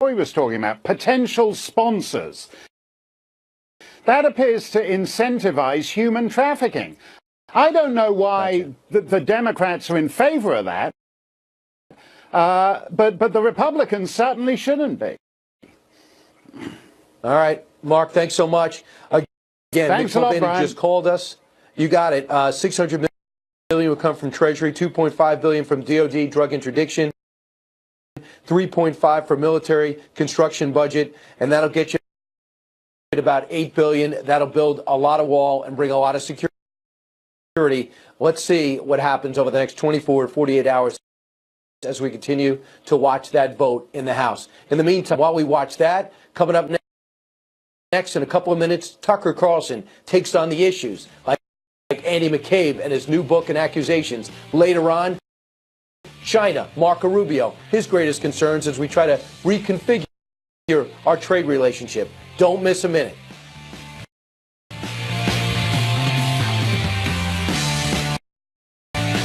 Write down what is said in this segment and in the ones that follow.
he was talking about, potential sponsors. That appears to incentivize human trafficking. I don't know why the Democrats are in favor of that, but the Republicans certainly shouldn't be. All right, Mark, thanks so much. Again, Thanks a lot, Brian. Just called us. You got it. $600 million will come from Treasury, $2.5 billion from DOD drug interdiction, $3.5 for military construction budget, and that'll get you at about $8 billion. That'll build a lot of wall and bring a lot of security. Let's see what happens over the next 24 to 48 hours as we continue to watch that vote in the House. In the meantime, while we watch that, coming up next in a couple of minutes, Tucker Carlson takes on the issues like Andy McCabe and his new book and accusations. Later on, China, Marco Rubio, his greatest concerns as we try to reconfigure our trade relationship. Don't miss a minute.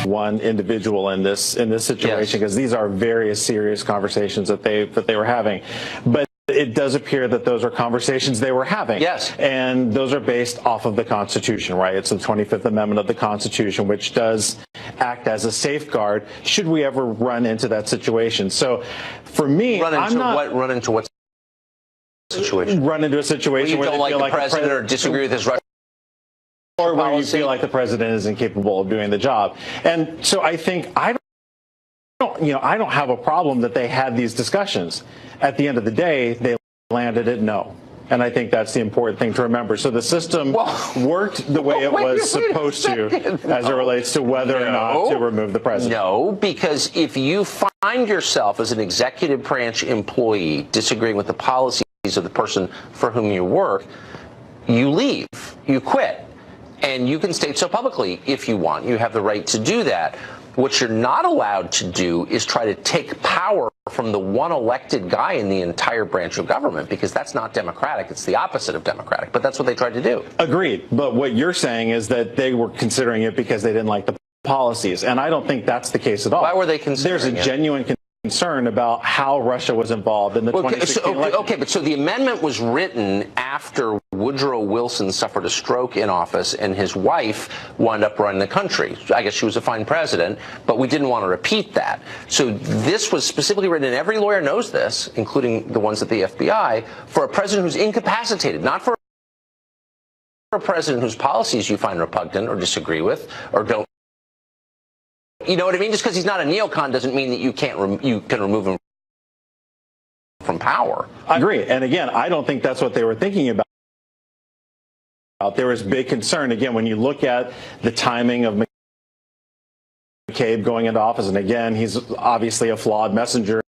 One individual in this situation, because these are very serious conversations that they were having, but it does appear that those are conversations they were having. Yes. And those are based off of the Constitution, right? It's the 25th Amendment of the Constitution, which does act as a safeguard should we ever run into that situation. So for me, run into what situation? Run into a situation where you don't like the president or disagree with his Russian or where policy. You feel like the president is incapable of doing the job. And so I think I don't have a problem that they had these discussions. At the end of the day, they landed at no. And I think that's the important thing to remember. So the system worked the way it was supposed to as it relates to whether or not to remove the president. No, because if you find yourself as an executive branch employee disagreeing with the policies of the person for whom you work, you leave, you quit. And you can state so publicly if you want. You have the right to do that. What you're not allowed to do is try to take power from the one elected guy in the entire branch of government, because that's not democratic. It's the opposite of democratic. But that's what they tried to do. Agreed. But what you're saying is that they were considering it because they didn't like the policies. And I don't think that's the case at all. Why were they considering There's a genuine concern about how Russia was involved in the 2016 election. Okay, but so the amendment was written after Woodrow Wilson suffered a stroke in office and his wife wound up running the country. I guess she was a fine president, but we didn't want to repeat that. So this was specifically written, and every lawyer knows this, including the ones at the FBI, for a president who's incapacitated, not for a president whose policies you find repugnant or disagree with or don't. You know what I mean? Just because he's not a neocon doesn't mean that you can remove him from power. I agree. And again, I don't think that's what they were thinking about. There was big concern, again, when you look at the timing of McCabe going into office, and again, he's obviously a flawed messenger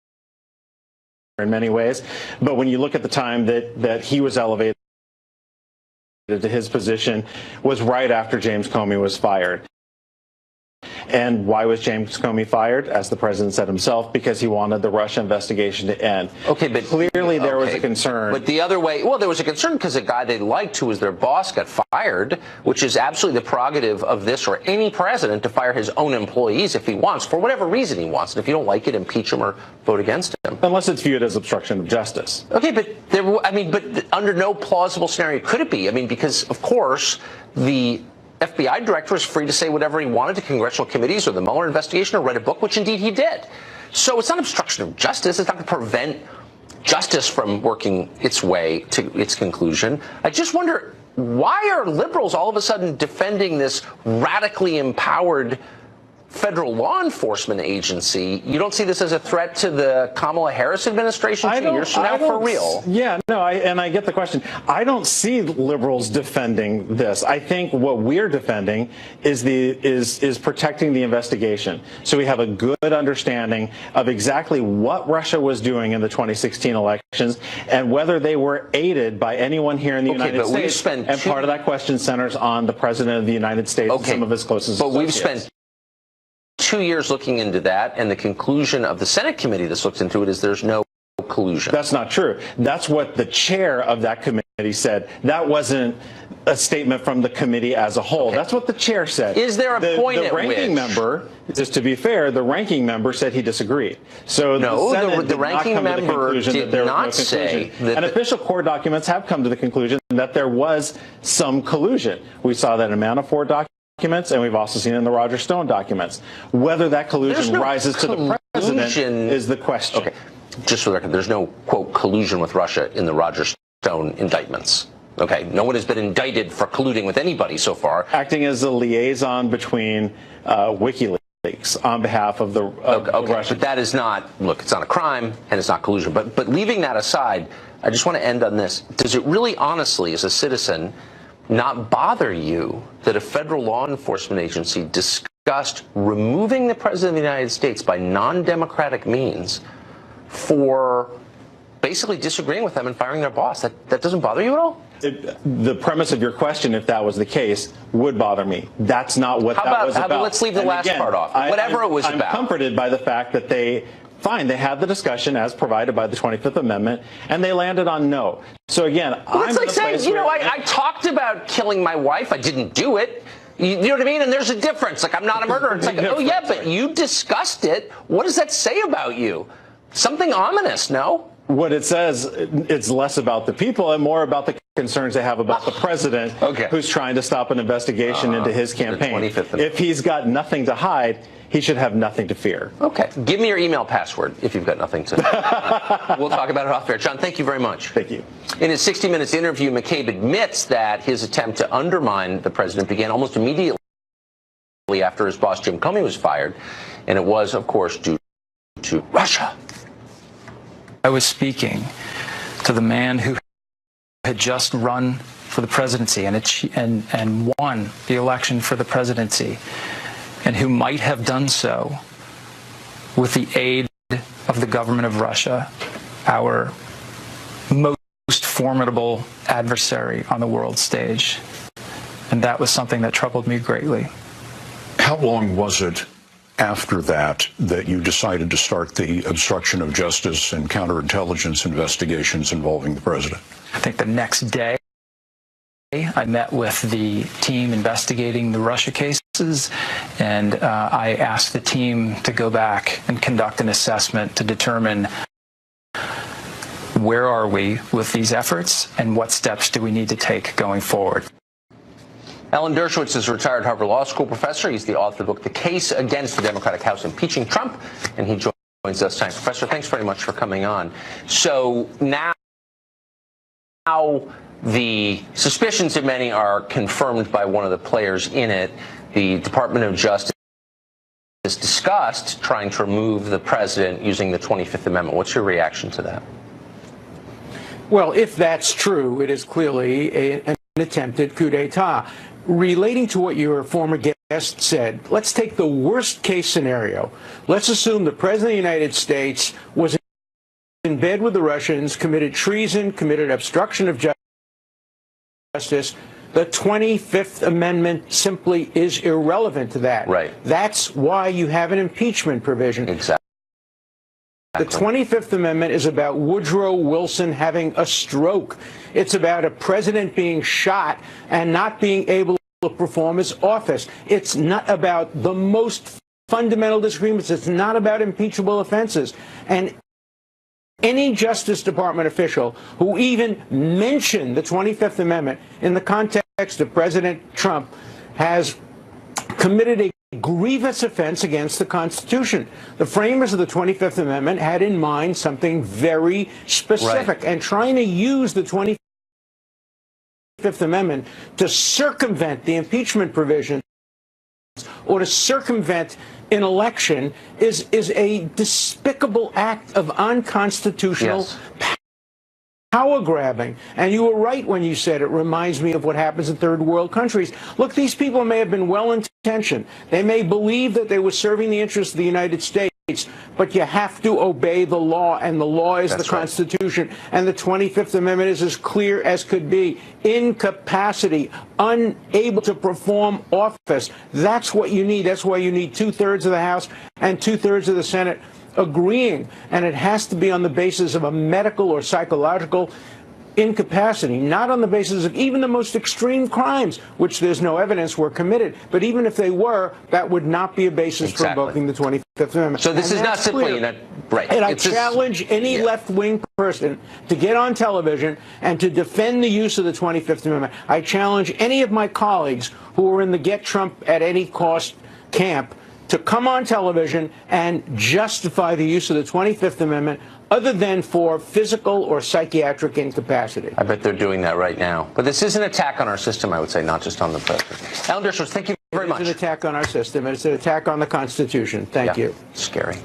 in many ways, but when you look at the time that he was elevated to his position was right after James Comey was fired. And why was James Comey fired? As the president said himself, because he wanted the Russia investigation to end. Okay, but clearly there was a concern. But the other way, well, there was a concern because a guy they liked who was their boss got fired, which is absolutely the prerogative of this or any president to fire his own employees if he wants, for whatever reason he wants. And if you don't like it, impeach him or vote against him. Unless it's viewed as obstruction of justice. Okay, but but under no plausible scenario could it be. I mean, because of course the FBI director is free to say whatever he wanted to congressional committees or the Mueller investigation or write a book, which indeed he did. So it's not obstruction of justice. It's not going to prevent justice from working its way to its conclusion. I just wonder, why are liberals all of a sudden defending this radically empowered federal law enforcement agency? You don't see this as a threat to the Kamala Harris administration 2 years from now, for real? Yeah, no, and I get the question. I don't see liberals defending this. I think what we're defending is protecting the investigation. So we have a good understanding of exactly what Russia was doing in the 2016 elections and whether they were aided by anyone here in the United States. And part of that question centers on the President of the United States and some of his closest associates. But we've spent 2 years looking into that, and the conclusion of the Senate committee that's looked into it is there's no collusion. That's not true. That's what the chair of that committee said. That wasn't a statement from the committee as a whole. Okay. That's what the chair said. Is there a point at which... The ranking member, just to be fair, the ranking member said he disagreed. So the ranking member did not say that... And official court documents have come to the conclusion that there was some collusion. We saw that in Manafort documents, and we've also seen it in the Roger Stone documents. Whether that collusion rises to the president is the question. Okay. Just for the record, there's no, quote, collusion with Russia in the Roger Stone indictments. Okay, no one has been indicted for colluding with anybody so far. Acting as a liaison between WikiLeaks on behalf of the Russia. But that is not, look, it's not a crime and it's not collusion. But leaving that aside, I just want to end on this. Does it really honestly, as a citizen, not bother you that a federal law enforcement agency discussed removing the President of the United States by non-democratic means for basically disagreeing with them and firing their boss? That doesn't bother you at all? The premise of your question, if that was the case, would bother me. That's not what that was about. Let's leave the last part off. Whatever it was about. I'm comforted by the fact that they had the discussion as provided by the 25th Amendment, and they landed on no. So again, it's like saying, I talked about killing my wife. I didn't do it. You know what I mean? And there's a difference. Like, I'm not a murderer. It's like, oh yeah, but you discussed it. What does that say about you? Something ominous, no? What it says, it's less about the people and more about the concerns they have about the president, who's trying to stop an investigation into his campaign. If he's got nothing to hide, he should have nothing to fear. Okay. Give me your email password if you've got nothing to We'll talk about it off air. John, thank you very much. Thank you. In his 60 Minutes interview, McCabe admits that his attempt to undermine the president began almost immediately after his boss, Jim Comey, was fired. And it was, of course, due to Russia. I was speaking to the man who had just run for the presidency and won the election for the presidency, and who might have done so with the aid of the government of Russia, our most formidable adversary on the world stage. And that was something that troubled me greatly. How long was it after that you decided to start the obstruction of justice and counterintelligence investigations involving the president? I think the next day I met with the team investigating the Russia cases, and I asked the team to go back and conduct an assessment to determine where are we with these efforts and what steps do we need to take going forward. Alan Dershowitz is a retired Harvard Law School professor. He's the author of the book, The Case Against the Democratic House Impeaching Trump, and he joins us tonight. Professor, thanks very much for coming on. So now the suspicions of many are confirmed by one of the players in it. The Department of Justice has discussed trying to remove the president using the 25th Amendment. What's your reaction to that? Well, if that's true, it is clearly an attempted coup d'etat. Relating to what your former guest said, let's take the worst case scenario. Let's assume the President of the United States was in bed with the Russians, committed treason, committed obstruction of justice. The 25th Amendment simply is irrelevant to that. Right. That's why you have an impeachment provision. Exactly. The 25th Amendment is about Woodrow Wilson having a stroke. It's about a president being shot and not being able to perform his office. It's not about the most fundamental disagreements. It's not about impeachable offenses. And any Justice Department official who even mentioned the 25th Amendment in the context of President Trump has committed a grievous offense against the Constitution. The framers of the 25th Amendment had in mind something very specific, and trying to use the 25th Amendment to circumvent the impeachment provisions or to circumvent an election is a despicable act of unconstitutional power grabbing. And you were right when you said it reminds me of what happens in third world countries. Look, these people may have been well-intentioned. They may believe that they were serving the interests of the United States, but you have to obey the law, and the law is the Constitution. And the 25th Amendment is as clear as could be. Incapacity, unable to perform office. That's what you need. That's why you need 2/3 of the House and 2/3 of the Senate agreeing, and it has to be on the basis of a medical or psychological incapacity, not on the basis of even the most extreme crimes, which there's no evidence were committed, but even if they were, that would not be a basis for invoking the 25th Amendment. So this is not simply right. And I challenge any left-wing person to get on television and to defend the use of the 25th Amendment. I challenge any of my colleagues who are in the Get Trump at Any Cost camp to come on television and justify the use of the 25th Amendment other than for physical or psychiatric incapacity. I bet they're doing that right now. But this is an attack on our system, I would say, not just on the president. Alan Dershowitz, thank you very much. It's an attack on our system, and it's an attack on the Constitution. Thank you. Scary.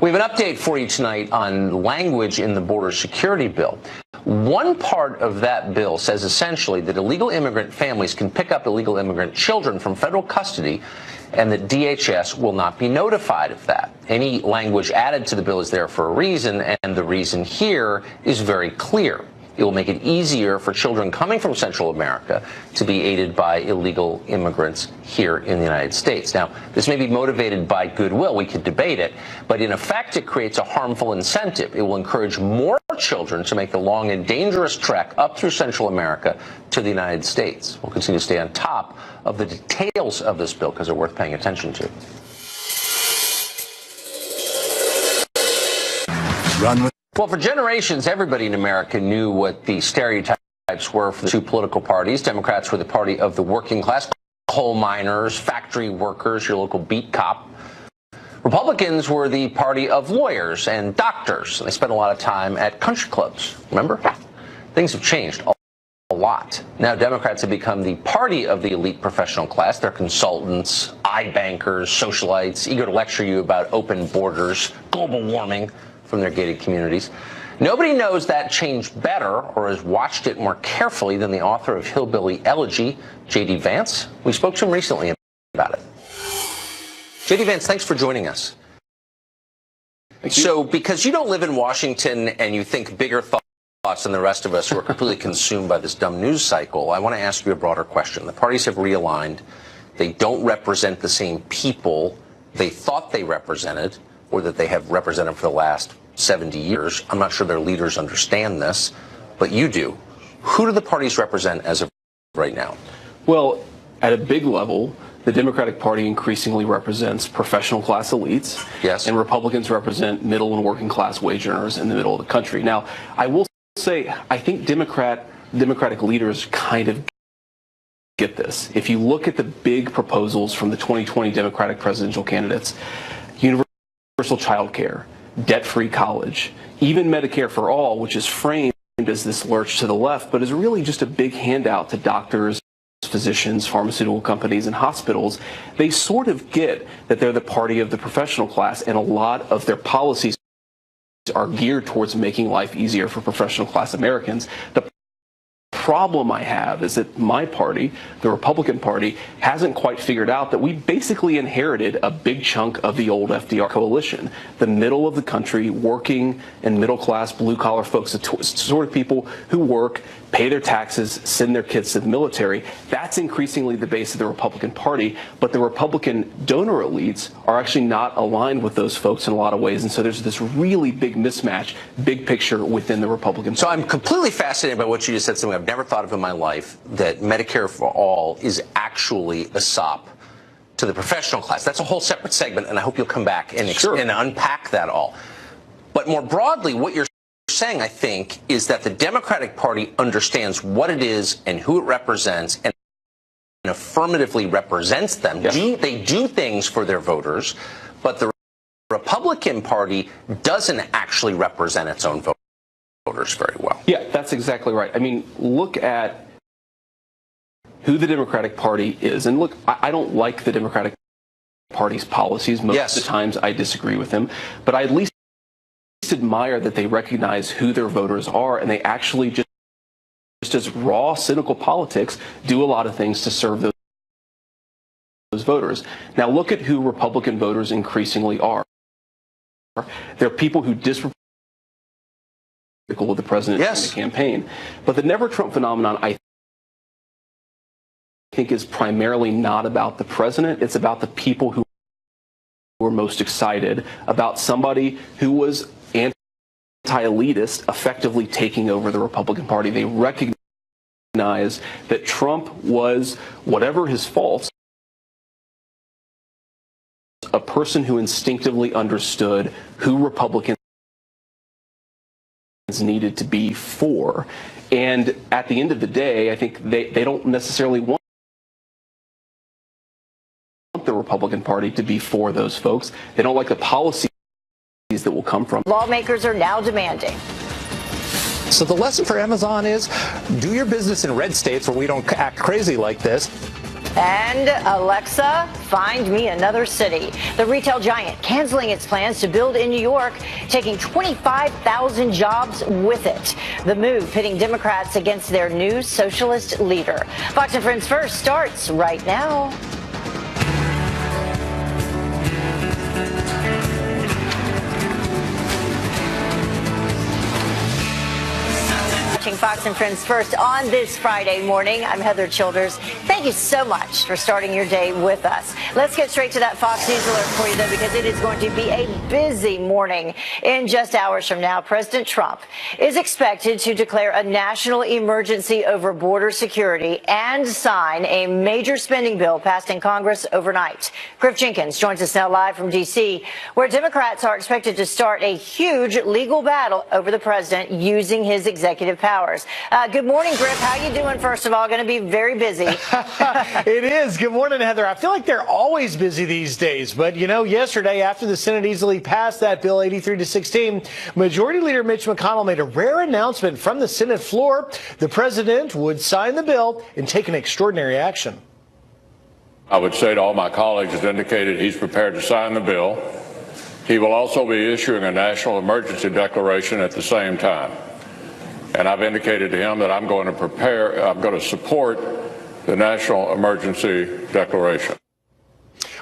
We have an update for you tonight on language in the border security bill. One part of that bill says essentially that illegal immigrant families can pick up illegal immigrant children from federal custody and that DHS will not be notified of that. Any language added to the bill is there for a reason, and the reason here is very clear. It will make it easier for children coming from Central America to be aided by illegal immigrants here in the United States. Now, this may be motivated by goodwill. We could debate it. But in effect, it creates a harmful incentive. It will encourage more children to make the long and dangerous trek up through Central America to the United States. We'll continue to stay on top of the details of this bill because they're worth paying attention to. Well, for generations, everybody in America knew what the stereotypes were for the two political parties. Democrats were the party of the working class, coal miners, factory workers, your local beat cop. Republicans were the party of lawyers and doctors. They spent a lot of time at country clubs, remember? Things have changed a lot. Now Democrats have become the party of the elite professional class. They're consultants, bankers, socialites, eager to lecture you about open borders, global warming from their gated communities. Nobody knows that change better or has watched it more carefully than the author of Hillbilly Elegy, J.D. Vance. We spoke to him recently about it. J.D. Vance, thanks for joining us. So, because you don't live in Washington and you think bigger thoughts than the rest of us who are completely consumed by this dumb news cycle, I want to ask you a broader question. The parties have realigned. They don't represent the same people they thought they represented or that they have represented for the last 70 years. I'm not sure their leaders understand this, but you do. Who do the parties represent as of right now? Well, at a big level, the Democratic Party increasingly represents professional class elites. Yes. And Republicans represent middle and working class wage earners in the middle of the country. Now, I will say, I think Democratic leaders kind of get this. If you look at the big proposals from the 2020 Democratic presidential candidates, universal child care, debt-free college, even Medicare for all, which is framed as this lurch to the left, but is really just a big handout to doctors, physicians, pharmaceutical companies, and hospitals. They sort of get that they're the party of the professional class, and a lot of their policies are geared towards making life easier for professional class Americans. The problem I have is that my party, the Republican Party, hasn't quite figured out that we basically inherited a big chunk of the old FDR coalition. The middle of the country, working and middle class, blue collar folks, the sort of people who work, pay their taxes, send their kids to the military. That's increasingly the base of the Republican Party, but the Republican donor elites are actually not aligned with those folks in a lot of ways, and so there's this really big mismatch, big picture within the Republican Party. So I'm completely fascinated by what you just said, something I've never thought of in my life, that Medicare for all is actually a sop to the professional class. That's a whole separate segment, and I hope you'll come back and, and unpack that all. But more broadly, what you're saying, I think, is that the Democratic Party understands what it is and who it represents and affirmatively represents them. Yes. They do things for their voters, but the Republican Party doesn't actually represent its own voters very well. Yeah, that's exactly right. I mean, look at who the Democratic Party is. And look, I don't like the Democratic Party's policies. Most of the times I disagree with them. But I at least admire that they recognize who their voters are, and they actually just as raw, cynical politics do a lot of things to serve those voters. Now look at who Republican voters increasingly are. They're people who disproportionately with the president in the campaign. But the Never Trump phenomenon, I think, is primarily not about the president. It's about the people who were most excited about somebody who was anti-elitist effectively taking over the Republican Party. They recognize that Trump was, whatever his faults, a person who instinctively understood who Republicans needed to be for. And at the end of the day, I think they don't necessarily want the Republican Party to be for those folks. They don't like the policies that will come from. Lawmakers are now demanding. So the lesson for Amazon is do your business in red states where we don't act crazy like this. And Alexa, find me another city. The retail giant canceling its plans to build in New York, taking 25,000 jobs with it. The move pitting Democrats against their new socialist leader. Fox and Friends First starts right now. Fox and Friends First on this Friday morning. I'm Heather Childers. Thank you so much for starting your day with us. Let's get straight to that Fox News alert for you, though, because it is going to be a busy morning. In just hours from now, President Trump is expected to declare a national emergency over border security and sign a major spending bill passed in Congress overnight. Griff Jenkins joins us now live from D.C., where Democrats are expected to start a huge legal battle over the president using his executive powers. Good morning, Griff. How you doing, first of all? Going to be very busy. It is. Good morning, Heather. I feel like they're always busy these days. But, you know, yesterday, after the Senate easily passed that bill 83-16, Majority Leader Mitch McConnell made a rare announcement from the Senate floor. The president would sign the bill and take an extraordinary action. I would say to all my colleagues has indicated he's prepared to sign the bill. He will also be issuing a national emergency declaration at the same time. And I've indicated to him that I'm going to support the national emergency declaration.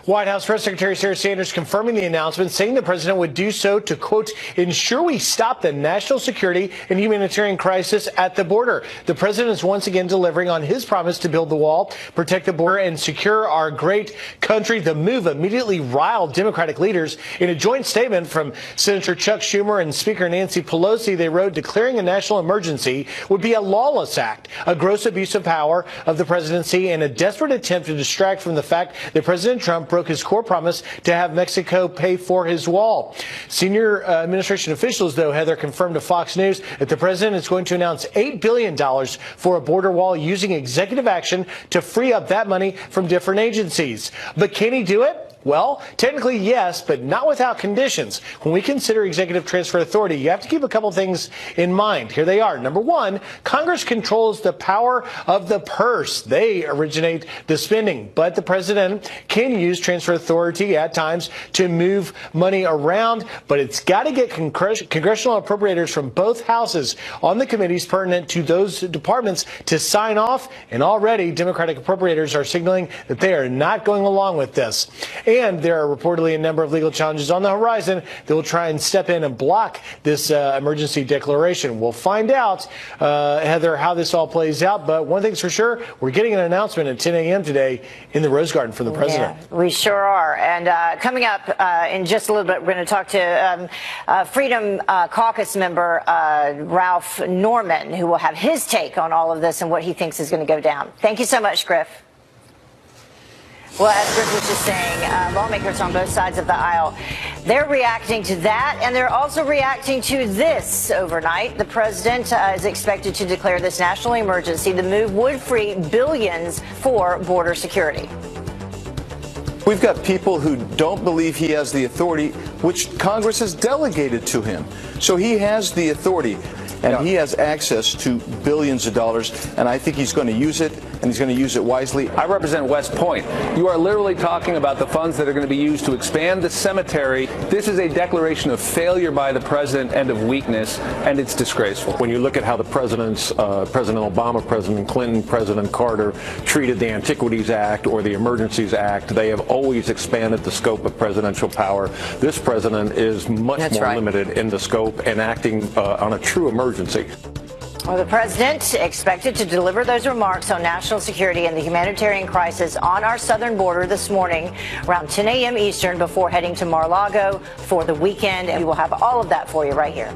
White House Press Secretary Sarah Sanders confirming the announcement, saying the president would do so to, quote, ensure we stop the national security and humanitarian crisis at the border. The president is once again delivering on his promise to build the wall, protect the border, and secure our great country. The move immediately riled Democratic leaders. In a joint statement from Senator Chuck Schumer and Speaker Nancy Pelosi, they wrote, declaring a national emergency would be a lawless act, a gross abuse of power of the presidency, and a desperate attempt to distract from the fact that President Trump broke his core promise to have Mexico pay for his wall. Senior administration officials, though, Heather, confirmed to Fox News that the president is going to announce $8 billion for a border wall using executive action to free up that money from different agencies. But can he do it? Well, technically, yes, but not without conditions. When we consider executive transfer authority, you have to keep a couple things in mind. Here they are. Number one, Congress controls the power of the purse. They originate the spending, but the president can use transfer authority at times to move money around, but it's got to get congressional appropriators from both houses on the committees pertinent to those departments to sign off, and already Democratic appropriators are signaling that they are not going along with this. And there are reportedly a number of legal challenges on the horizon that will try and step in and block this emergency declaration. We'll find out, Heather, how this all plays out. But one thing's for sure, we're getting an announcement at 10 a.m. today in the Rose Garden from the president. Yeah, we sure are. And coming up in just a little bit, we're going to talk to Freedom Caucus member Ralph Norman, who will have his take on all of this and what he thinks is going to go down. Thank you so much, Griff. Well, as Griff was just saying, lawmakers on both sides of the aisle, they're reacting to that, and they're also reacting to this overnight. The president is expected to declare this national emergency. The move would free billions for border security. We've got people who don't believe he has the authority, which Congress has delegated to him. So he has the authority, and he has access to billions of dollars, and I think he's going to use it, and he's going to use it wisely. I represent West Point. You are literally talking about the funds that are going to be used to expand the cemetery. This is a declaration of failure by the president and of weakness, and it's disgraceful. When you look at how the presidents, President Obama, President Clinton, President Carter treated the Antiquities Act or the Emergencies Act, they have always expanded the scope of presidential power. This president is much more limited in the scope and acting on a true emergency. Well, the president expected to deliver those remarks on national security and the humanitarian crisis on our southern border this morning around 10 a.m. Eastern before heading to Mar-a-Lago for the weekend. And we will have all of that for you right here.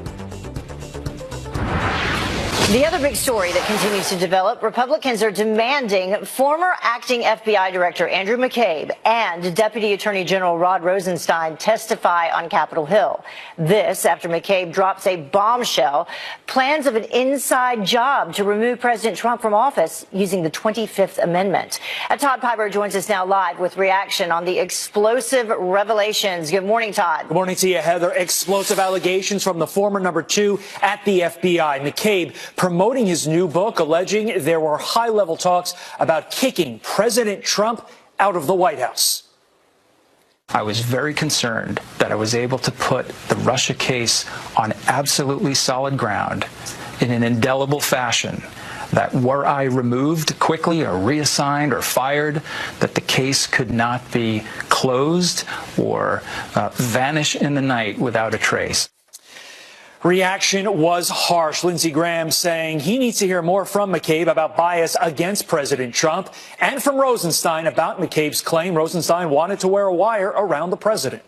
The other big story that continues to develop, Republicans are demanding former acting FBI Director Andrew McCabe and Deputy Attorney General Rod Rosenstein testify on Capitol Hill. This after McCabe drops a bombshell, plans of an inside job to remove President Trump from office using the 25th Amendment. Todd Piper joins us now live with reaction on the explosive revelations. Good morning, Todd. Good morning to you, Heather. Explosive allegations from the former number 2 at the FBI, McCabe, promoting his new book, alleging there were high-level talks about kicking President Trump out of the White House. I was very concerned that I was able to put the Russia case on absolutely solid ground in an indelible fashion, that were I removed quickly or reassigned or fired, that the case could not be closed or vanish in the night without a trace. Reaction was harsh. Lindsey Graham saying he needs to hear more from McCabe about bias against President Trump and from Rosenstein about McCabe's claim Rosenstein wanted to wear a wire around the president.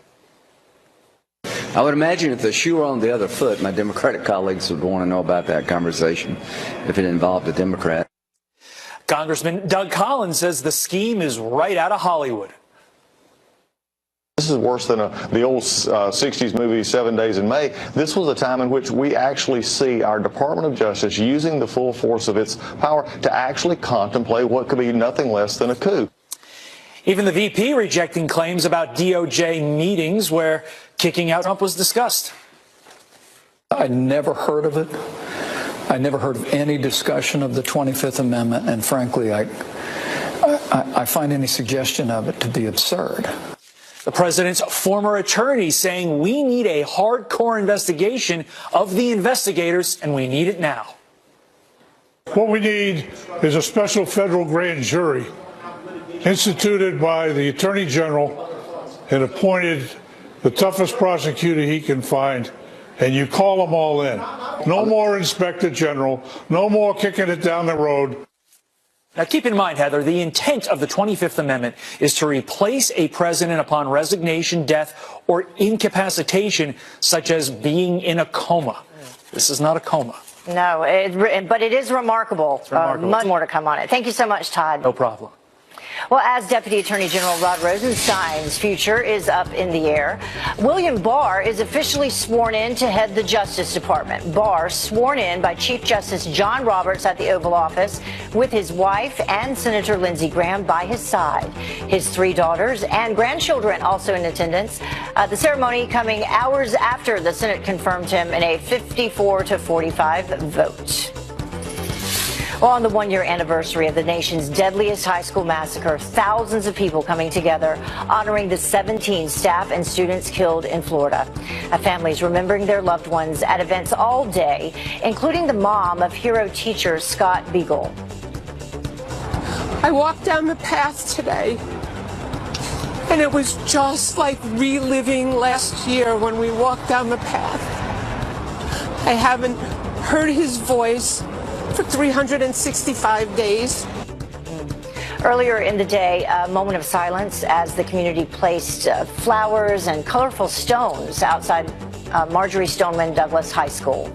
I would imagine if the shoe were on the other foot, my Democratic colleagues would want to know about that conversation if it involved a Democrat. Congressman Doug Collins says the scheme is right out of Hollywood. This is worse than the old 60s movie 7 Days in May. This was a time in which we actually see our Department of Justice using the full force of its power to actually contemplate what could be nothing less than a coup. Even the VP rejecting claims about DOJ meetings where kicking out Trump was discussed. I never heard of it. I never heard of any discussion of the 25th Amendment, and frankly, I find any suggestion of it to be absurd. The president's former attorney saying we need a hardcore investigation of the investigators, and we need it now. What we need is a special federal grand jury instituted by the Attorney General and appointed the toughest prosecutor he can find, and you call them all in. No more Inspector General, no more kicking it down the road. Now, keep in mind, Heather, the intent of the 25th Amendment is to replace a president upon resignation, death, or incapacitation, such as being in a coma. This is not a coma. No, but it is remarkable. Much more to come on it. Thank you so much, Todd. No problem. Well, as Deputy Attorney General Rod Rosenstein's future is up in the air, William Barr is officially sworn in to head the Justice Department. Barr sworn in by Chief Justice John Roberts at the Oval Office with his wife and Senator Lindsey Graham by his side. His 3 daughters and grandchildren also in attendance. The ceremony coming hours after the Senate confirmed him in a 54-45 vote. Well, on the 1-year anniversary of the nation's deadliest high school massacre, thousands of people coming together honoring the 17 staff and students killed in Florida. Families remembering their loved ones at events all day, including the mom of hero teacher Scott Beagle. I walked down the path today, and it was just like reliving last year when we walked down the path. I haven't heard his voice for 365 days. Earlier in the day, a moment of silence as the community placed flowers and colorful stones outside Marjorie Stoneman Douglas High School.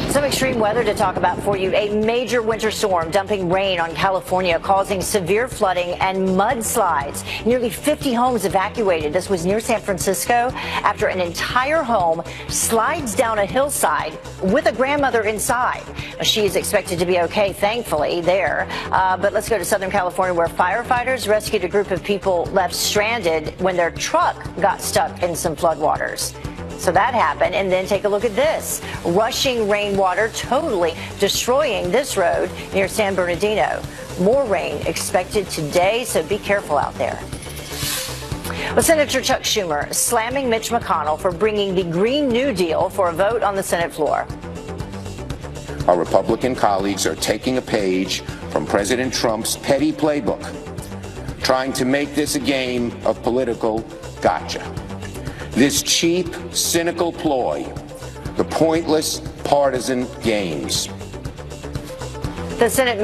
Some extreme weather to talk about for you. A major winter storm dumping rain on California, causing severe flooding and mudslides. Nearly 50 homes evacuated. This was near San Francisco after an entire home slides down a hillside with a grandmother inside. She is expected to be okay, thankfully, there. But let's go to Southern California, where firefighters rescued a group of people left stranded when their truck got stuck in some floodwaters. So that happened, and then take a look at this. Rushing rainwater totally destroying this road near San Bernardino. More rain expected today, so be careful out there. Well, Senator Chuck Schumer slamming Mitch McConnell for bringing the Green New Deal for a vote on the Senate floor. Our Republican colleagues are taking a page from President Trump's petty playbook, trying to make this a game of political gotcha. This cheap, cynical ploy, the pointless partisan games. The Senate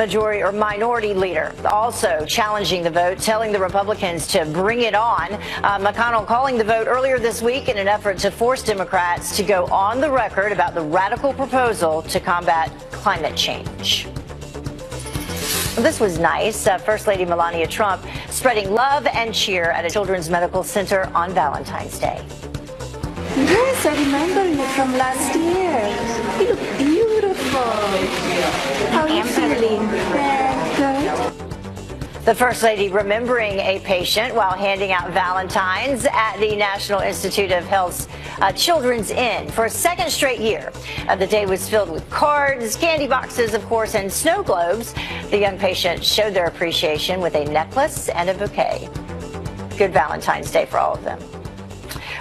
minority leader also challenging the vote, telling the Republicans to bring it on. McConnell calling the vote earlier this week in an effort to force Democrats to go on the record about the radical proposal to combat climate change. This was nice. First Lady Melania Trump spreading love and cheer at a children's medical center on Valentine's Day. Yes, I remember you from last year. You look beautiful. How are you feeling? Good. The First Lady remembering a patient while handing out Valentines at the National Institute of Health's Children's Inn for a second straight year. The day was filled with cards, candy boxes, of course, and snow globes. The young patient showed their appreciation with a necklace and a bouquet. Good Valentine's Day for all of them.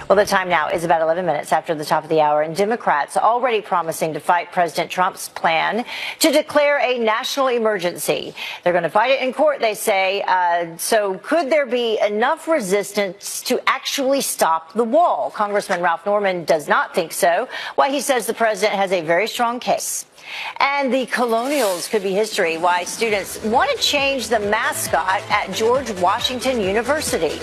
Well, the time now is about 11 minutes after the top of the hour, and Democrats already promising to fight President Trump's plan to declare a national emergency. They're going to fight it in court, they say. So could there be enough resistance to actually stop the wall? Congressman Ralph Norman does not think so. Why he says the president has a very strong case. And the Colonials could be history. Why students want to change the mascot at George Washington University.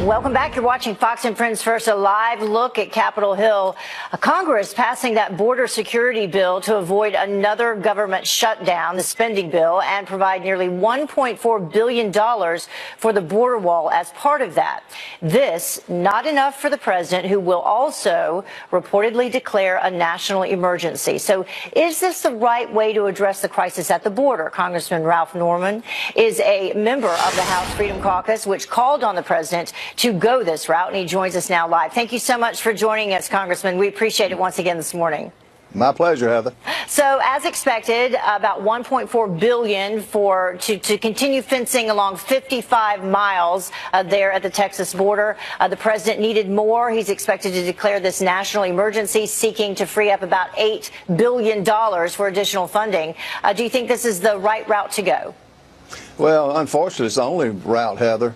Welcome back. You're watching Fox and Friends First, a live look at Capitol Hill. Congress passing that border security bill to avoid another government shutdown, the spending bill, and provide nearly $1.4 billion for the border wall as part of that. This, not enough for the president, who will also reportedly declare a national emergency. So is this the right way to address the crisis at the border? Congressman Ralph Norman is a member of the House Freedom Caucus, which called on the president to go this route, and he joins us now live. Thank you so much for joining us, Congressman. We appreciate it once again this morning. My pleasure, Heather. So, as expected, about $1.4 billion to continue fencing along 55 miles there at the Texas border. The president needed more. He's expected to declare this national emergency, seeking to free up about $8 billion for additional funding. Do you think this is the right route to go? Well, unfortunately, it's the only route, Heather.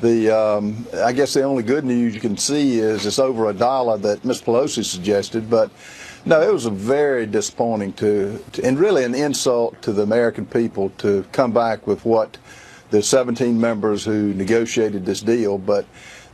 I guess the only good news you can see is it's over $1 that Ms. Pelosi suggested, but no, it was a very disappointing and really an insult to the American people to come back with what the 17 members who negotiated this deal, but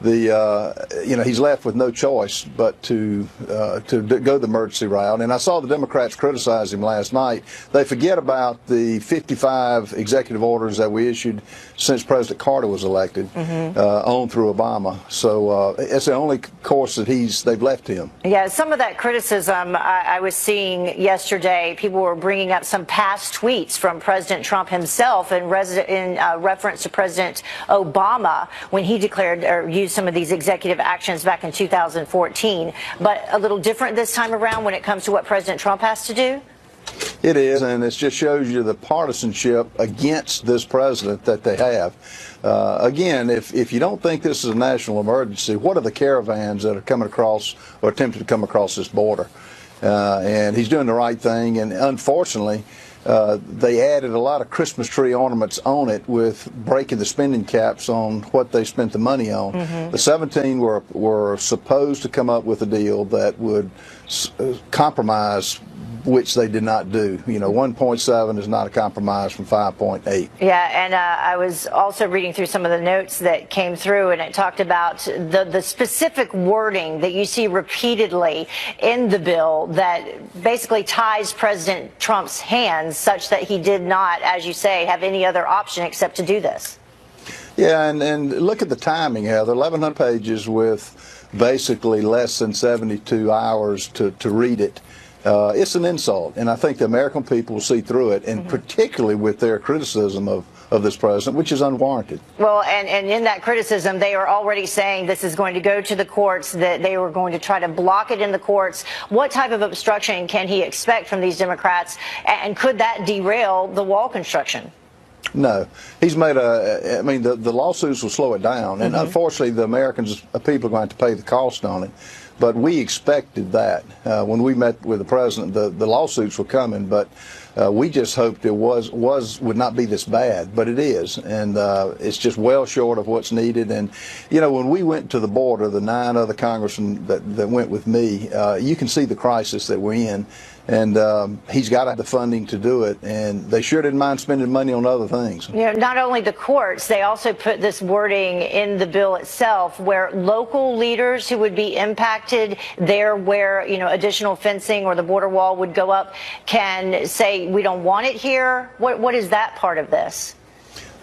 he's left with no choice but to go the emergency route. And I saw the Democrats criticize him last night. They forget about the 55 executive orders that we issued since President Carter was elected, on through Obama. So it's the only course that they've left him. Yeah, some of that criticism I was seeing yesterday, people were bringing up some past tweets from President Trump himself in reference to President Obama when he declared or used some of these executive actions back in 2014, but a little different this time around when it comes to what President Trump has to do? It is, and it just shows you the partisanship against this president that they have. Again, if you don't think this is a national emergency, what are the caravans that are coming across or attempting to come across this border? And he's doing the right thing, and unfortunately, they added a lot of Christmas tree ornaments on it with breaking the spending caps on what they spent the money on. The 17 were supposed to come up with a deal that would compromise, which they did not do. 1.7 is not a compromise from 5.8. Yeah, and I was also reading through some of the notes that came through, and it talked about the specific wording that you see repeatedly in the bill that basically ties President Trump's hands such that he did not, as you say, have any other option except to do this. Yeah, and look at the timing, Heather. 1,100 pages with basically less than 72 hours to read it. It's an insult, and I think the American people will see through it, and particularly with their criticism of this president, which is unwarranted. Well, and in that criticism, they are already saying this is going to go to the courts, that they were going to try to block it in the courts. What type of obstruction can he expect from these Democrats, and could that derail the wall construction? No. He's made the lawsuits will slow it down, and unfortunately the Americans, people are going to pay the cost on it. But we expected that when we met with the president. The lawsuits were coming, but we just hoped it would not be this bad, but it is, and it's just well short of what's needed. And you know, when we went to the border, the 9 other congressmen that went with me, you can see the crisis that we're in. And he's got the funding to do it, and they sure didn't mind spending money on other things. You know, not only the courts, they also put this wording in the bill itself where local leaders who would be impacted there where, you know, additional fencing or the border wall would go up can say, we don't want it here. What is that part of this?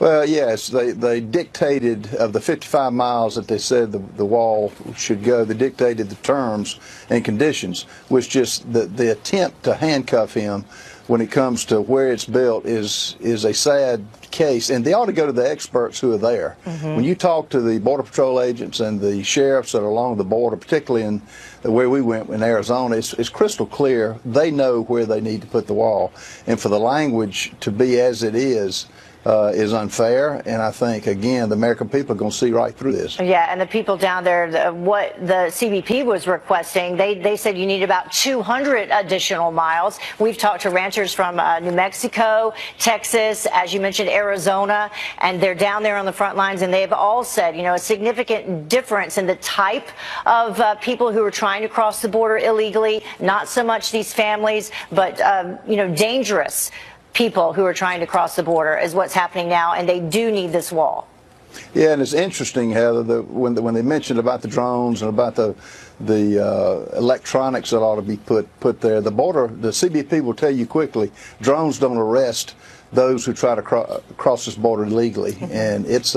Well, yes, they dictated, of the 55 miles that they said the wall should go, they dictated the terms and conditions, which just the attempt to handcuff him when it comes to where it's built is a sad case, and they ought to go to the experts who are there. Mm-hmm. When you talk to the Border Patrol agents and the sheriffs that are along the border, particularly in where we went in Arizona, it's crystal clear. They know where they need to put the wall, and for the language to be as it is unfair, and I think, again, the American people are going to see right through this. Yeah, and the people down there, what the CBP was requesting, they said you need about 200 additional miles. We've talked to ranchers from New Mexico, Texas, as you mentioned, Arizona, and they're down there on the front lines, and they've all said, you know, a significant difference in the type of people who are trying to cross the border illegally, not so much these families, but, you know, dangerous people who are trying to cross the border is what's happening now, and they do need this wall. Yeah, and it's interesting, Heather, when they mentioned about the drones and about the electronics that ought to be put there. The CBP will tell you quickly, drones don't arrest those who try to cross this border illegally, and it's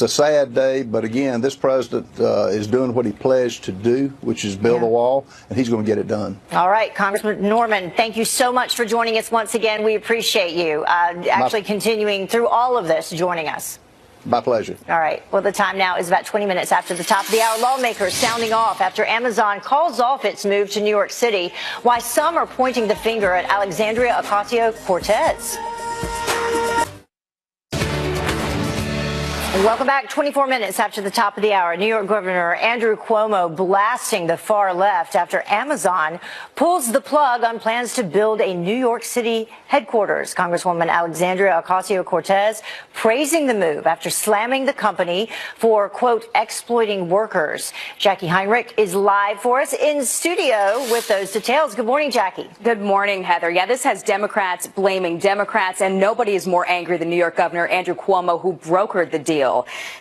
a sad day, but again, this president is doing what he pledged to do, which is build a wall, and he's going to get it done. All right, Congressman Norman, thank you so much for joining us once again. We appreciate you actually continuing through all of this, joining us. My pleasure. All right. Well, the time now is about 20 minutes after the top of the hour. Lawmakers sounding off after Amazon calls off its move to New York City. Why some are pointing the finger at Alexandria Ocasio-Cortez. Welcome back. 24 minutes after the top of the hour. New York Governor Andrew Cuomo blasting the far left after Amazon pulls the plug on plans to build a New York City headquarters. Congresswoman Alexandria Ocasio-Cortez praising the move after slamming the company for, quote, exploiting workers. Jackie Heinrich is live for us in studio with those details. Good morning, Jackie. Good morning, Heather. Yeah, this has Democrats blaming Democrats, and nobody is more angry than New York Governor Andrew Cuomo, who brokered the deal.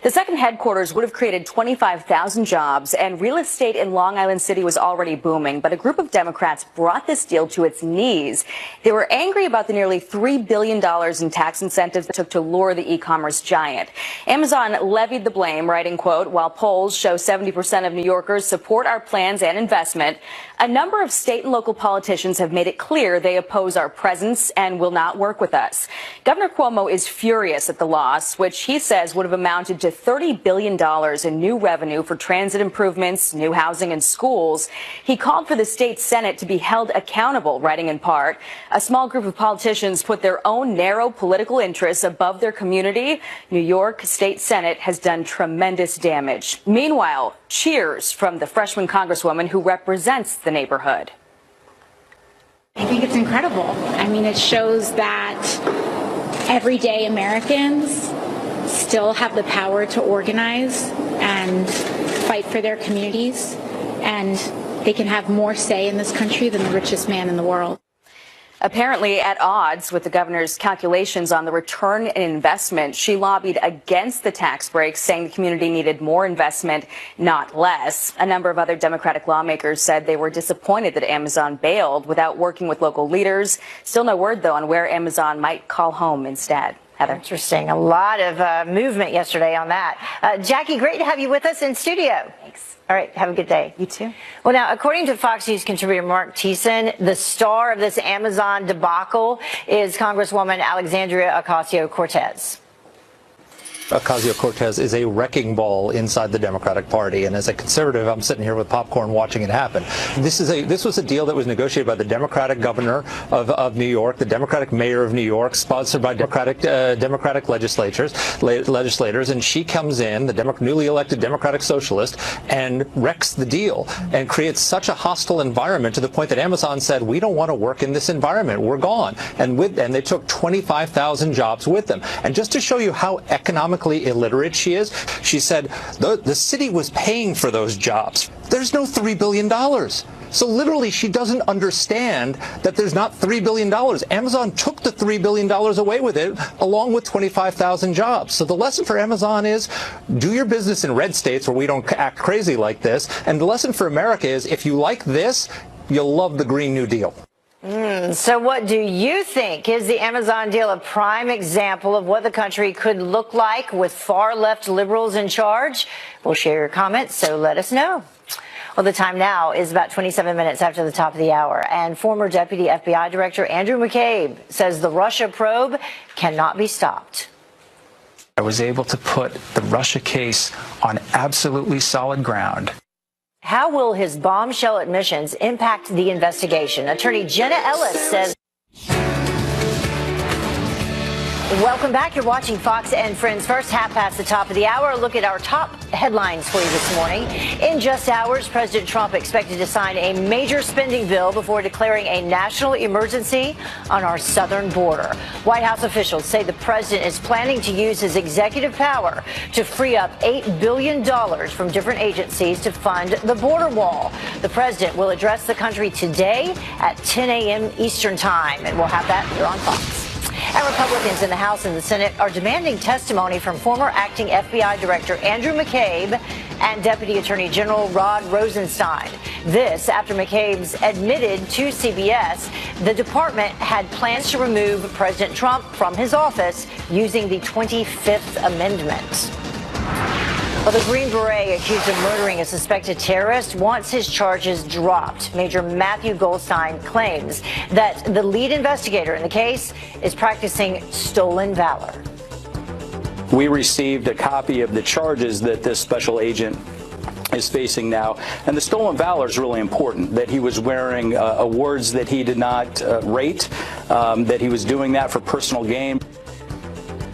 The second headquarters would have created 25,000 jobs, and real estate in Long Island City was already booming. But a group of Democrats brought this deal to its knees. They were angry about the nearly $3 billion in tax incentives it took to lure the e-commerce giant. Amazon levied the blame, writing, quote, while polls show 70% of New Yorkers support our plans and investment, a number of state and local politicians have made it clear they oppose our presence and will not work with us. Governor Cuomo is furious at the loss, which he says would have amounted to $30 billion in new revenue for transit improvements, new housing, and schools. He called for the state Senate to be held accountable, writing in part, a small group of politicians put their own narrow political interests above their community. New York State Senate has done tremendous damage. Meanwhile, cheers from the freshman congresswoman who represents the neighborhood. I think it's incredible. I mean, it shows that everyday Americans still have the power to organize and fight for their communities, and they can have more say in this country than the richest man in the world. Apparently at odds with the governor's calculations on the return in investment, she lobbied against the tax breaks, saying the community needed more investment, not less. A number of other Democratic lawmakers said they were disappointed that Amazon bailed without working with local leaders. Still no word, though, on where Amazon might call home instead. Heather. Interesting. A lot of movement yesterday on that. Jackie, great to have you with us in studio. Thanks. All right. Have a good day. You too. Well, now, according to Fox News contributor Mark Thiessen, the star of this Amazon debacle is Congresswoman Alexandria Ocasio-Cortez. Ocasio-Cortez is a wrecking ball inside the Democratic Party, and as a conservative, I'm sitting here with popcorn watching it happen. This was a deal that was negotiated by the Democratic governor of New York, the Democratic mayor of New York, sponsored by Democratic legislators, and she comes in, the newly elected Democratic socialist, and wrecks the deal and creates such a hostile environment to the point that Amazon said, we don't want to work in this environment, we're gone. And they took 25,000 jobs with them. And just to show you how economically illiterate she is, she said the city was paying for those jobs. There's no $3 billion. So literally, she doesn't understand that there's not $3 billion. Amazon took the $3 billion away with it, along with 25,000 jobs. So the lesson for Amazon is, do your business in red states where we don't act crazy like this. And the lesson for America is, if you like this, you'll love the Green New Deal. So what do you think? Is the Amazon deal a prime example of what the country could look like with far-left liberals in charge? We'll share your comments, so let us know. Well, the time now is about 27 minutes after the top of the hour, and former Deputy FBI Director Andrew McCabe says the Russia probe cannot be stopped. I was able to put the Russia case on absolutely solid ground. How will his bombshell admissions impact the investigation? Attorney Jenna Ellis says. Welcome back. You're watching Fox and Friends. First, half past the top of the hour. A look at our top headlines for you this morning. In just hours, President Trump expected to sign a major spending bill before declaring a national emergency on our southern border. White House officials say the president is planning to use his executive power to free up $8 billion from different agencies to fund the border wall. The president will address the country today at 10 a.m. Eastern Time, and we'll have that here on Fox. And Republicans in the House and the Senate are demanding testimony from former acting FBI Director Andrew McCabe and Deputy Attorney General Rod Rosenstein. This after McCabe's admitted to CBS the department had plans to remove President Trump from his office using the 25th Amendment. Well, the Green Beret accused of murdering a suspected terrorist wants his charges dropped. Major Matthew Goldstein claims that the lead investigator in the case is practicing stolen valor. We received a copy of the charges that this special agent is facing now, and the stolen valor is really important, that he was wearing awards that he did not rate, that he was doing that for personal gain.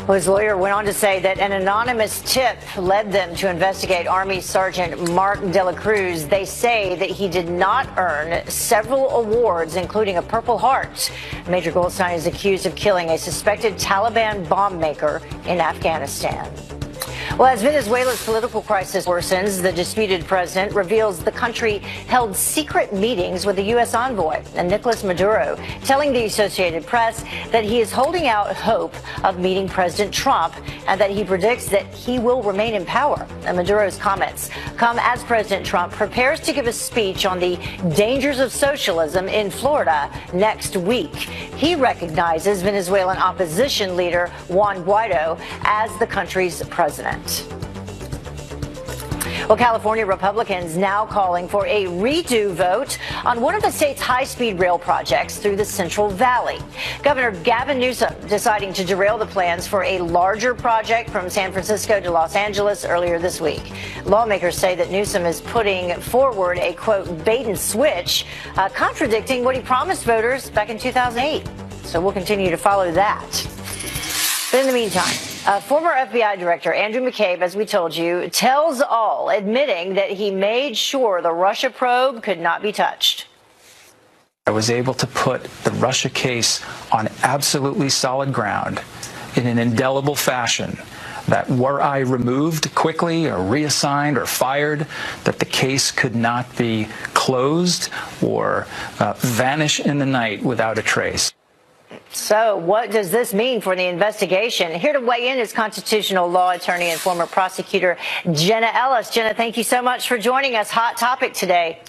Well, his lawyer went on to say that an anonymous tip led them to investigate Army Sergeant Mark Dela Cruz. They say that he did not earn several awards, including a Purple Heart. Major Goldstein is accused of killing a suspected Taliban bomb maker in Afghanistan. Well, as Venezuela's political crisis worsens, the disputed president reveals the country held secret meetings with the U.S. envoy, and Nicolas Maduro, telling the Associated Press that he is holding out hope of meeting President Trump and that he predicts that he will remain in power. And Maduro's comments come as President Trump prepares to give a speech on the dangers of socialism in Florida next week. He recognizes Venezuelan opposition leader Juan Guaido as the country's president. Well, California Republicans now calling for a redo vote on one of the state's high-speed rail projects through the Central Valley. Governor Gavin Newsom deciding to derail the plans for a larger project from San Francisco to Los Angeles earlier this week. Lawmakers say that Newsom is putting forward a, quote, bait and switch, contradicting what he promised voters back in 2008. So we'll continue to follow that. But in the meantime, former FBI Director Andrew McCabe, as we told you, tells all, admitting that he made sure the Russia probe could not be touched. I was able to put the Russia case on absolutely solid ground in an indelible fashion, that were I removed quickly or reassigned or fired, that the case could not be closed or vanish in the night without a trace. So what does this mean for the investigation? Here to weigh in is constitutional law attorney and former prosecutor Jenna Ellis. Jenna, thank you so much for joining us. Hot topic today.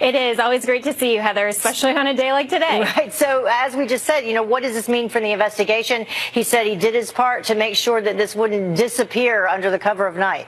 It is always great to see you, Heather, especially on a day like today. Right. So as we just said, what does this mean for the investigation? He said he did his part to make sure that this wouldn't disappear under the cover of night.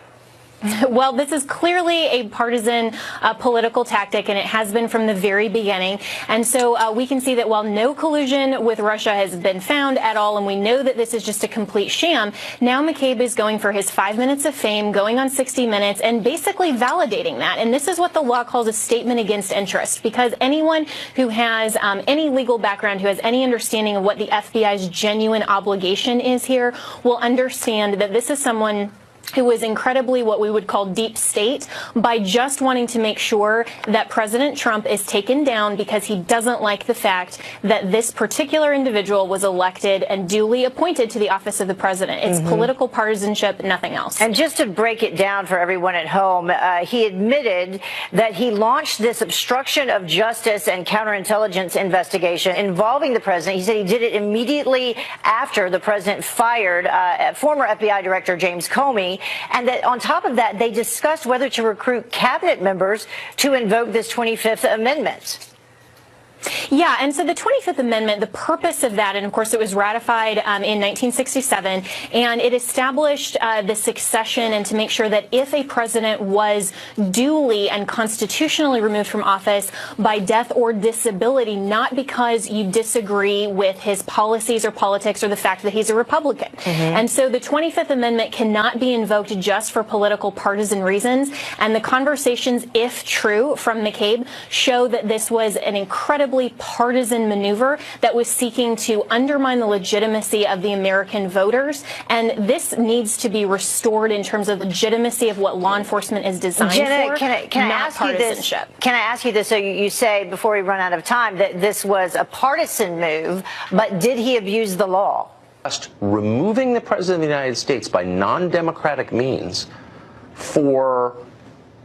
Well, this is clearly a partisan political tactic, and it has been from the very beginning. And so we can see that while no collusion with Russia has been found at all, and we know that this is just a complete sham, now McCabe is going for his 5 minutes of fame, going on 60 Minutes, and basically validating that. And this is what the law calls a statement against interest, because anyone who has any legal background, who has any understanding of what the FBI's genuine obligation is here, will understand that this is someone who is incredibly what we would call deep state by just wanting to make sure that President Trump is taken down because he doesn't like the fact that this particular individual was elected and duly appointed to the office of the president. It's political partisanship, nothing else. And just to break it down for everyone at home, he admitted that he launched this obstruction of justice and counterintelligence investigation involving the president. He said he did it immediately after the president fired former FBI Director James Comey, and that on top of that, they discussed whether to recruit cabinet members to invoke this 25th Amendment. Yeah, and so the 25th Amendment, the purpose of that, and of course it was ratified in 1967, and it established the succession and to make sure that if a president was duly and constitutionally removed from office by death or disability, not because you disagree with his policies or politics or the fact that he's a Republican. And so the 25th Amendment cannot be invoked just for political partisan reasons, and the conversations, if true, from McCabe show that this was an incredibly partisan maneuver that was seeking to undermine the legitimacy of the American voters, and this needs to be restored in terms of legitimacy of what law enforcement is designed Jenna, for, can I not ask you this? partisanship. Can I ask you this? So you say, before we run out of time, that this was a partisan move, but did he abuse the law? Just removing the president of the United States by non-democratic means for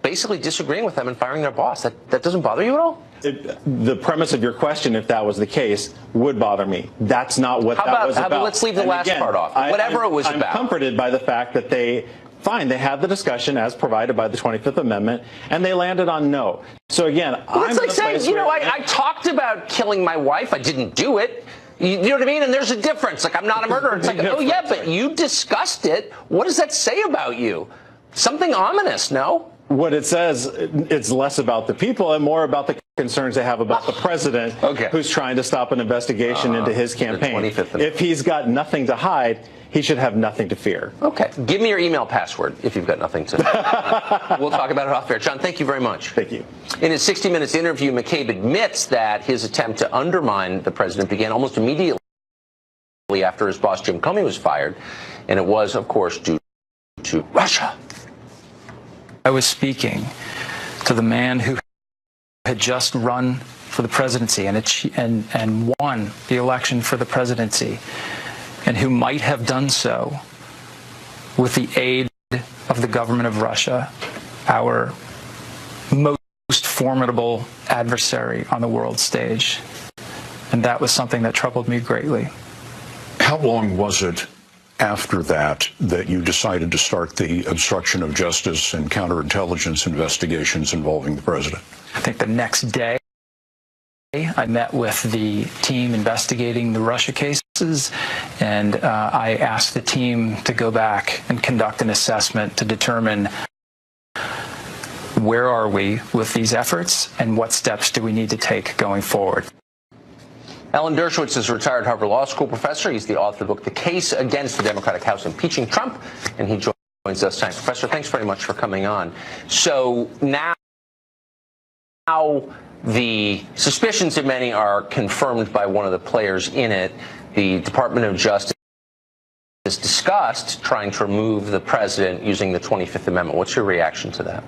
basically disagreeing with them and firing their boss. That doesn't bother you at all? The premise of your question, if that was the case, would bother me. That's not what that was about. Let's leave the last part off. Whatever it was about. I'm comforted by the fact that they had the discussion as provided by the 25th Amendment, and they landed on no. So again, well, it's like saying, you know, I talked about killing my wife. I didn't do it. You know what I mean? And there's a difference. Like, I'm not a murderer. It's like, oh, yeah, but you discussed it. What does that say about you? Something ominous, no? What it says, it's less about the people and more about the concerns they have about the president, who's trying to stop an investigation into his campaign. If he's got nothing to hide, he should have nothing to fear. Okay. Give me your email password if you've got nothing to We'll talk about it off air. John, thank you very much. Thank you. In his 60 Minutes interview, McCabe admits that his attempt to undermine the president began almost immediately after his boss, Jim Comey, was fired. And it was, of course, due to Russia. I was speaking to the man who had just run for the presidency and won the election for the presidency, and who might have done so with the aid of the government of Russia, our most formidable adversary on the world stage. And that was something that troubled me greatly. How long was it after that you decided to start the obstruction of justice and counterintelligence investigations involving the president? I think the next day I met with the team investigating the Russia cases, and I asked the team to go back and conduct an assessment to determine where are we with these efforts and what steps do we need to take going forward. Alan Dershowitz is a retired Harvard Law School professor. He's the author of the book, The Case Against the Democratic House Impeaching Trump, and he joins us tonight. Professor, thanks very much for coming on. So now the suspicions of many are confirmed by one of the players in it. The Department of Justice has discussed trying to remove the president using the 25th Amendment. What's your reaction to that?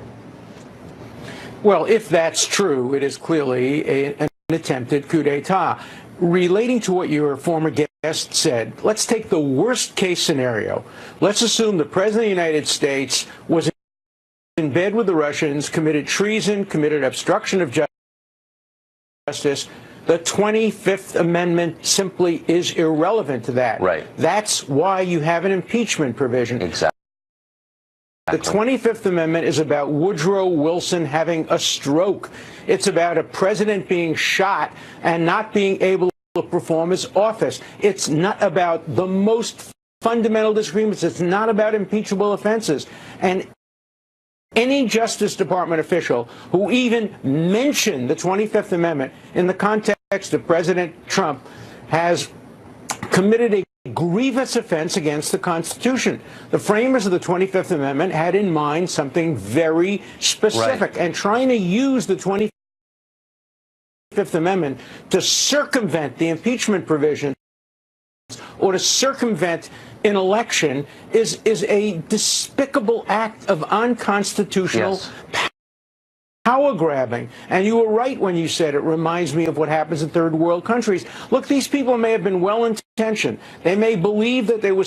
Well, if that's true, it is clearly an attempted coup d'etat. Relating to what your former guest said, let's take the worst case scenario. Let's assume the President of the United States was in bed with the Russians, committed treason, committed obstruction of justice. The 25th Amendment simply is irrelevant to that. Right. That's why you have an impeachment provision. Exactly. The 25th Amendment is about Woodrow Wilson having a stroke. It's about a president being shot and not being able to perform his office. It's not about the most fundamental disagreements. It's not about impeachable offenses. And any Justice Department official who even mentioned the 25th Amendment in the context of President Trump has committed a grievous offense against the Constitution. The framers of the 25th Amendment had in mind something very specific, and trying to use the 25th Amendment to circumvent the impeachment provisions or to circumvent an election is a despicable act of unconstitutional power grabbing. And you were right when you said it reminds me of what happens in third world countries. Look, these people may have been well intentioned. They may believe that they were